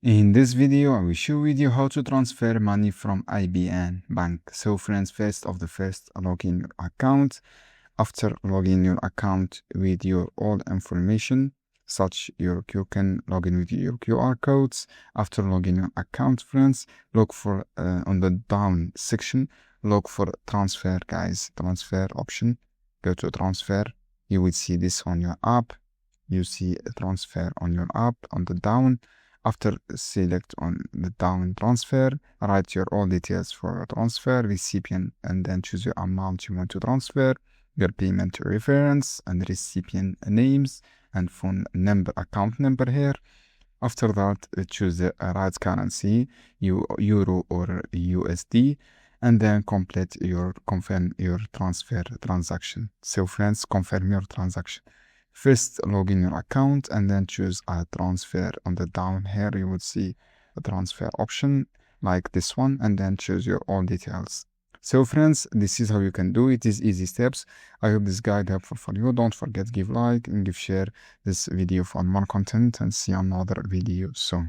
In this video, I will show you how to transfer money from ABN Bank. So friends, first, log in your account. After logging your account with your all information, such you can log in with your QR codes. After logging your account, friends, look for on the down section, look for transfer, guys, transfer option. Go to transfer. You will see this on your app. You see a transfer on your app on the down. After select on the down transfer, write your all details for transfer, recipient, and then choose your amount you want to transfer, your payment reference and recipient names and phone number, account number here. After that, choose the right currency, euro or USD, and then confirm your transfer transaction. So friends, confirm your transaction. First, log in your account and then choose a transfer. On the down here, you will see a transfer option like this one, and then choose your all details. So friends, this is how you can do it. It is easy steps. I hope this guide helpful for you. Don't forget, give like and give share this video for more content, and see another video soon.